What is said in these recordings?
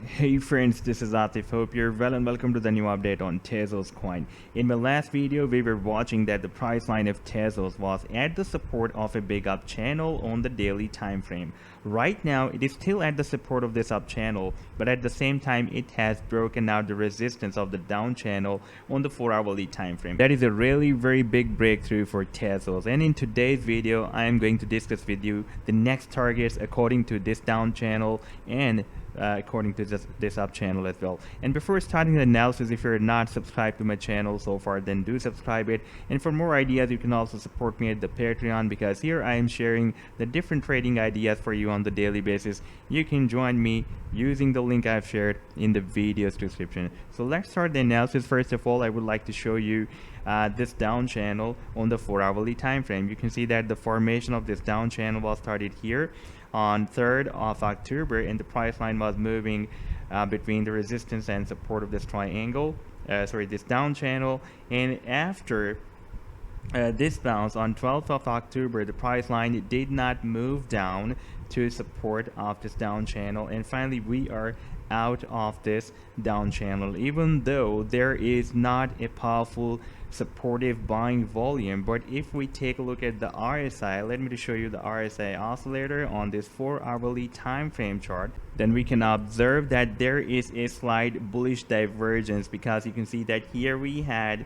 Hey friends, this is Atif. Hope you're well and welcome to the new update on Tezos coin. In my last video, we were watching that the price line of Tezos was at the support of a big up channel on the daily time frame. Right now, it is still at the support of this up channel, but at the same time, it has broken out the resistance of the down channel on the 4-hourly time frame. That is a really very big breakthrough for Tezos. And in today's video, I am going to discuss with you the next targets according to this down channel and according to this up channel as well. And before starting the analysis, if you're not subscribed to my channel so far, then do subscribe it. And for more ideas, you can also support me at the Patreon, because here I am sharing the different trading ideas for you on the daily basis. You can join me using the link I've shared in the video's description. So let's start the analysis. First of all, I would like to show you this down channel on the 4-hourly time frame. You can see that the formation of this down channel was started here on 3rd of October, and the price line was moving between the resistance and support of this triangle, this down channel. And after this bounce on 12th of October, the price line did not move down to support of this down channel, and finally we are out of this down channel, even though there is not a powerful supportive buying volume. But if we take a look at the RSI, let me show you the RSI oscillator on this 4-hourly time frame chart, then we can observe that there is a slight bullish divergence, because you can see that here we had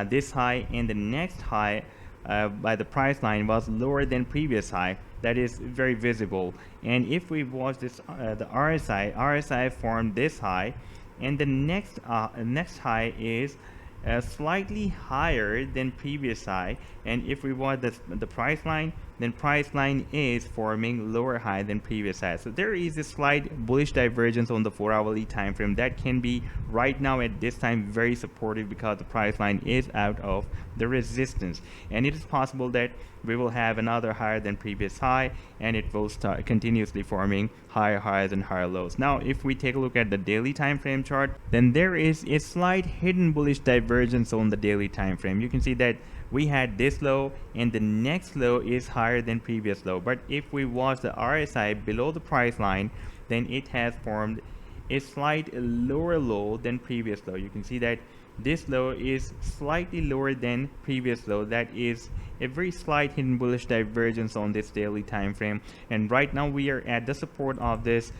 this high, and the next high by the price line was lower than previous high. That is very visible. And if we watch this, the RSI formed this high, and the next high is slightly higher than previous high. And if we watch the price line, then price line is forming lower high than previous high. So there is a slight bullish divergence on the 4-hourly time frame that can be right now at this time very supportive, because the price line is out of the resistance, and it is possible that we will have another higher than previous high, and it will start continuously forming higher highs and higher lows. Now if we take a look at the daily time frame chart, then there is a slight hidden bullish divergence on the daily time frame. You can see that we had this low, and the next low is higher than previous low. But if we watch the RSI below the price line, then it has formed a slight lower low than previous low. You can see that this low is slightly lower than previous low. That is a very slight hidden bullish divergence on this daily time frame. And right now we are at the support of this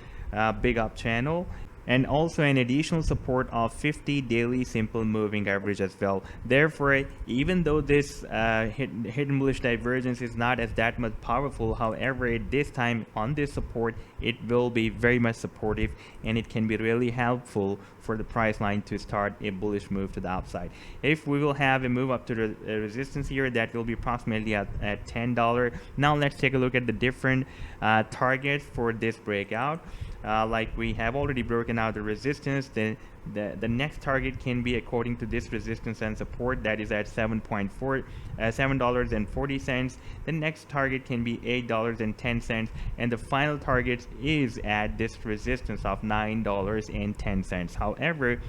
big up channel, and also an additional support of 50 daily simple moving average as well. Therefore, even though this hidden bullish divergence is not as that much powerful, however, at this time on this support, it will be very much supportive, and it can be really helpful for the price line to start a bullish move to the upside. If we will have a move up to the resistance here, that will be approximately at $10. Now let's take a look at the different targets for this breakout. Like we have already broken out the resistance, then the next target can be according to this resistance and support, that is at $7.40. The next target can be $8.10, and the final target is at this resistance of $9.10. However,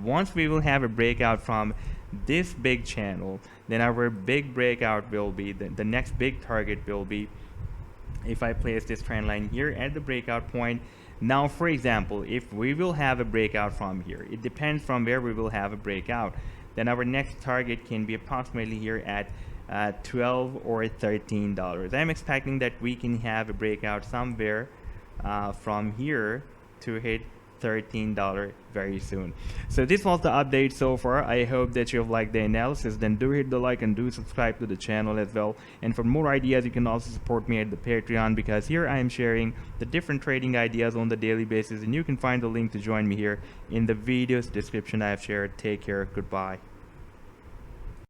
once we will have a breakout from this big channel, then our big breakout will be the next big target will be, if I place this trend line here at the breakout point. Now for example, if we will have a breakout from here, it depends from where we will have a breakout, then our next target can be approximately here at $12 or $13. I'm expecting that we can have a breakout somewhere from here to hit $13 very soon. So this was the update so far. I hope that you've liked the analysis. Then do hit the like and do subscribe to the channel as well. And for more ideas, you can also support me at the Patreon, because here I am sharing the different trading ideas on the daily basis, and you can find the link to join me here in the video's description I have shared. Take care. Goodbye.